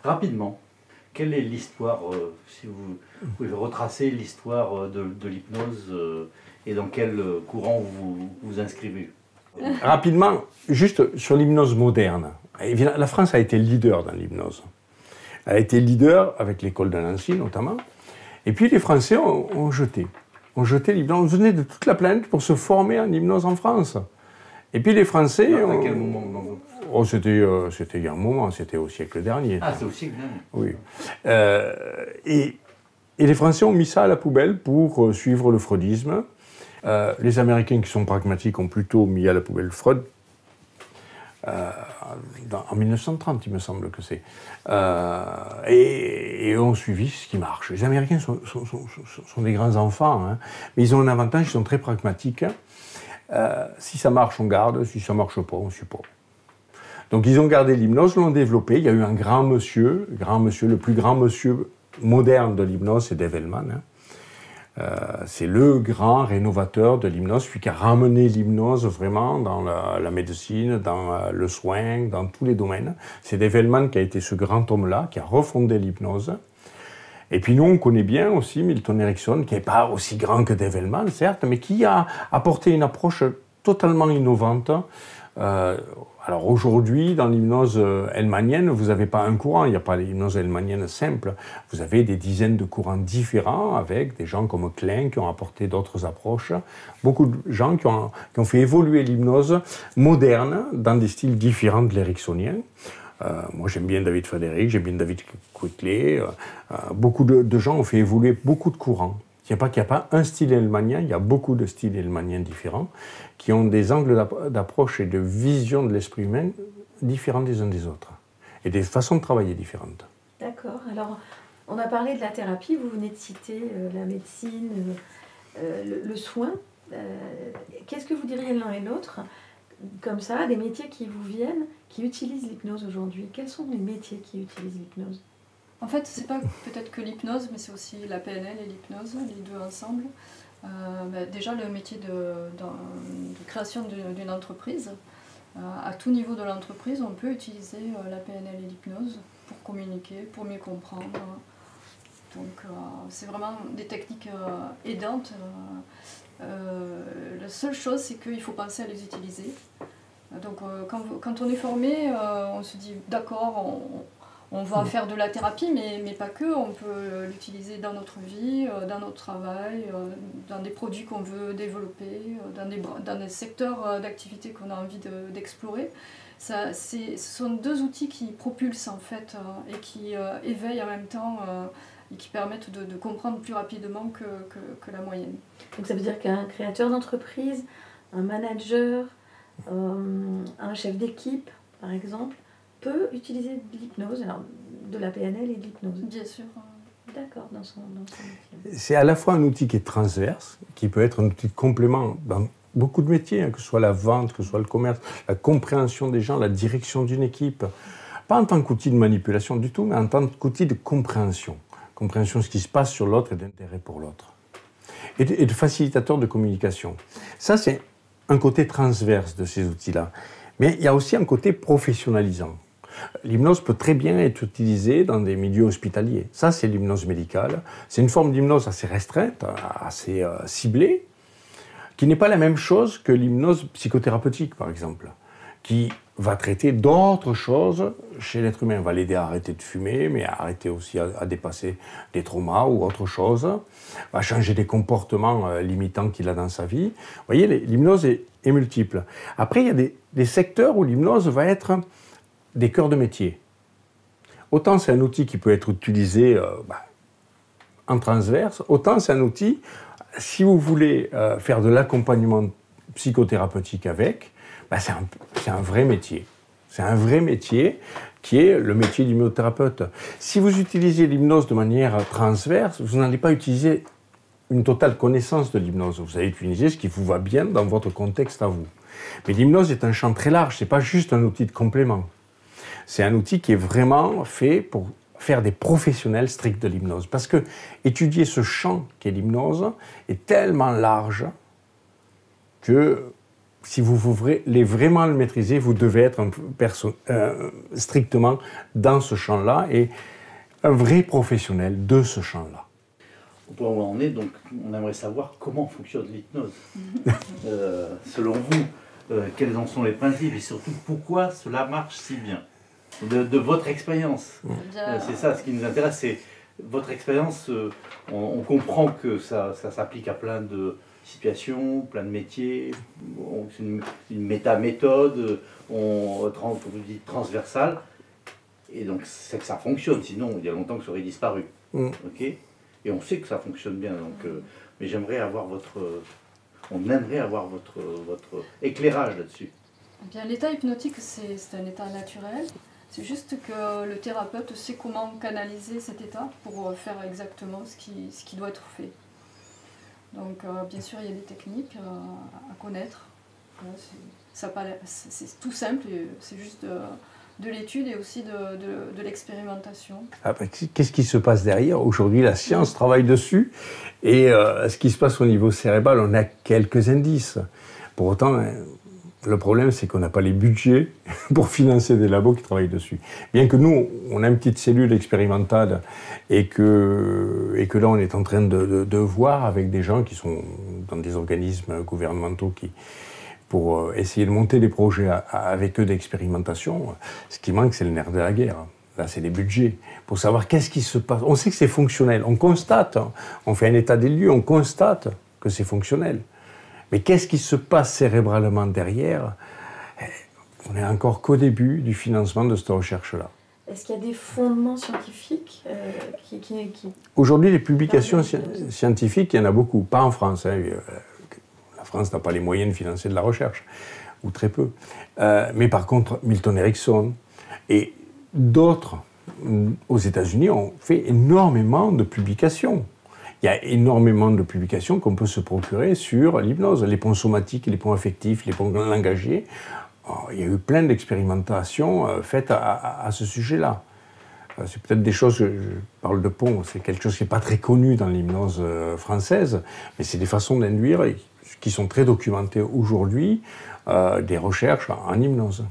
Rapidement, quelle est l'histoire, si vous pouvez retracer l'histoire de l'hypnose et dans quel courant vous vous inscrivez? Rapidement, juste sur l'hypnose moderne. Évidemment, la France a été leader dans l'hypnose. Elle a été leader avec l'école de Nancy notamment. Et puis les Français ont jeté l'hypnose. On venait de toute la planète pour se former en hypnose en France. Et puis les Français... À quel moment? Oh, c'était il y a un moment, c'était au siècle dernier. Ah, c'est au siècle dernier. Oui. Et les Français ont mis ça à la poubelle pour suivre le freudisme. Les Américains qui sont pragmatiques ont plutôt mis à la poubelle Freud. En 1930, il me semble que c'est. Et ont suivi ce qui marche. Les Américains sont des grands enfants, hein, mais ils ont un avantage, ils sont très pragmatiques. Si ça marche, on garde. Si ça marche pas, on ne suit pas. Donc ils ont gardé l'hypnose, l'ont développé. Il y a eu un grand monsieur, le plus grand monsieur moderne de l'hypnose, c'est Dave Hellman. Hein. C'est le grand rénovateur de l'hypnose, celui qui a ramené l'hypnose vraiment dans la médecine, dans le soin, dans tous les domaines. C'est Dave Hellman qui a été ce grand homme-là, qui a refondé l'hypnose. Et puis nous, on connaît bien aussi Milton Erickson, qui n'est pas aussi grand que Dave Hellman, certes, mais qui a apporté une approche totalement innovante. Alors aujourd'hui, dans l'hypnose hellmanienne, vous n'avez pas un courant, il n'y a pas l'hypnose hellmanienne simple. Vous avez des dizaines de courants différents avec des gens comme Klein qui ont apporté d'autres approches. Beaucoup de gens qui ont fait évoluer l'hypnose moderne dans des styles différents de l'ericksonien. Moi, j'aime bien David Frederick, j'aime bien David Quigley. Beaucoup de gens ont fait évoluer beaucoup de courants. Il n'y a pas un style hellmanien, il y a beaucoup de styles hellmaniens différents qui ont des angles d'approche et de vision de l'esprit humain différents des uns des autres et des façons de travailler différentes. D'accord. Alors, on a parlé de la thérapie, vous venez de citer la médecine, le soin. Qu'est-ce que vous diriez l'un et l'autre, comme ça, des métiers qui vous viennent, qui utilisent l'hypnose aujourd'hui? Quels sont les métiers qui utilisent l'hypnose? En fait, c'est pas peut-être que l'hypnose, mais c'est aussi la PNL et l'hypnose, les deux ensemble. Déjà, le métier de création d'une entreprise, à tout niveau de l'entreprise, on peut utiliser la PNL et l'hypnose pour communiquer, pour mieux comprendre. Donc, c'est vraiment des techniques aidantes. La seule chose, c'est qu'il faut penser à les utiliser. Donc, quand on est formé, on se dit, d'accord, on va faire de la thérapie, mais pas que. On peut l'utiliser dans notre vie, dans notre travail, dans des produits qu'on veut développer, dans des secteurs d'activité qu'on a envie d'explorer. Ce sont deux outils qui propulsent en fait et qui éveillent en même temps et qui permettent de comprendre plus rapidement que la moyenne. Donc ça veut dire qu'un créateur d'entreprise, un manager, un chef d'équipe par exemple, peut utiliser de l'hypnose, alors de la PNL et de l'hypnose. Bien sûr. D'accord, dans son métier. C'est à la fois un outil qui est transverse, qui peut être un outil de complément dans beaucoup de métiers, hein, que ce soit la vente, que ce soit le commerce, la compréhension des gens, la direction d'une équipe. Pas en tant qu'outil de manipulation du tout, mais en tant qu'outil de compréhension. Compréhension de ce qui se passe sur l'autre et d'intérêt pour l'autre. Et de facilitateur de communication. Ça, c'est un côté transverse de ces outils-là. Mais il y a aussi un côté professionnalisant. L'hypnose peut très bien être utilisée dans des milieux hospitaliers. Ça, c'est l'hypnose médicale. C'est une forme d'hypnose assez restreinte, assez ciblée, qui n'est pas la même chose que l'hypnose psychothérapeutique, par exemple, qui va traiter d'autres choses chez l'être humain. Va l'aider à arrêter de fumer, mais à arrêter aussi à dépasser des traumas ou autre chose. Va changer des comportements limitants qu'il a dans sa vie. Vous voyez, l'hypnose est multiple. Après, il y a des secteurs où l'hypnose va être des cœurs de métier. Autant c'est un outil qui peut être utilisé en transverse, autant c'est un outil, si vous voulez faire de l'accompagnement psychothérapeutique avec, c'est un vrai métier. C'est un vrai métier qui est le métier d'hypnothérapeute. Si vous utilisez l'hypnose de manière transverse, vous n'allez pas utiliser une totale connaissance de l'hypnose. Vous allez utiliser ce qui vous va bien dans votre contexte à vous. Mais l'hypnose est un champ très large, ce n'est pas juste un outil de complément. C'est un outil qui est vraiment fait pour faire des professionnels stricts de l'hypnose. Parce que étudier ce champ qu'est l'hypnose est tellement large que si vous voulez vraiment le maîtriser, vous devez être strictement dans ce champ-là et un vrai professionnel de ce champ-là. Au point où on est, donc, on aimerait savoir comment fonctionne l'hypnose. Selon vous, quels en sont les principes et surtout pourquoi cela marche si bien de votre expérience. C'est ça, ce qui nous intéresse, c'est votre expérience. On comprend que ça s'applique à plein de situations, plein de métiers. C'est une méta-méthode, comme vous dites, transversale. Et donc, c'est que ça fonctionne. Sinon, il y a longtemps que ça aurait disparu. Okay, et on sait que ça fonctionne bien. Donc, mais j'aimerais avoir on aimerait avoir votre éclairage là-dessus. Eh bien, l'état hypnotique, c'est un état naturel. C'est juste que le thérapeute sait comment canaliser cet état pour faire exactement ce qui doit être fait. Donc, bien sûr, il y a des techniques à connaître. C'est tout simple, c'est juste de l'étude et aussi de l'expérimentation. Qu'est-ce qui se passe derrière? Aujourd'hui, la science travaille dessus. Et ce qui se passe au niveau cérébral, on a quelques indices. Pour autant, le problème, c'est qu'on n'a pas les budgets pour financer des labos qui travaillent dessus. Bien que nous, on a une petite cellule expérimentale et que là, on est en train de voir avec des gens qui sont dans des organismes gouvernementaux pour essayer de monter des projets avec eux d'expérimentation. Ce qui manque, c'est le nerf de la guerre. Là, c'est les budgets. Pour savoir qu'est-ce qui se passe. On sait que c'est fonctionnel. On constate. On fait un état des lieux. On constate que c'est fonctionnel. Mais qu'est-ce qui se passe cérébralement derrière? On n'est encore qu'au début du financement de cette recherche-là. Est-ce qu'il y a des fondements scientifiques Aujourd'hui, les publications scientifiques, il y en a beaucoup. Pas en France. La France n'a pas les moyens de financer de la recherche, ou très peu. Mais par contre, Milton Erickson et d'autres aux États-Unis ont fait énormément de publications. Il y a énormément de publications qu'on peut se procurer sur l'hypnose, les ponts somatiques, les ponts affectifs, les ponts langagiers. Il y a eu plein d'expérimentations faites à ce sujet-là. C'est peut-être des choses, je parle de ponts, c'est quelque chose qui n'est pas très connu dans l'hypnose française, mais c'est des façons d'induire qui sont très documentées aujourd'hui, des recherches en hypnose.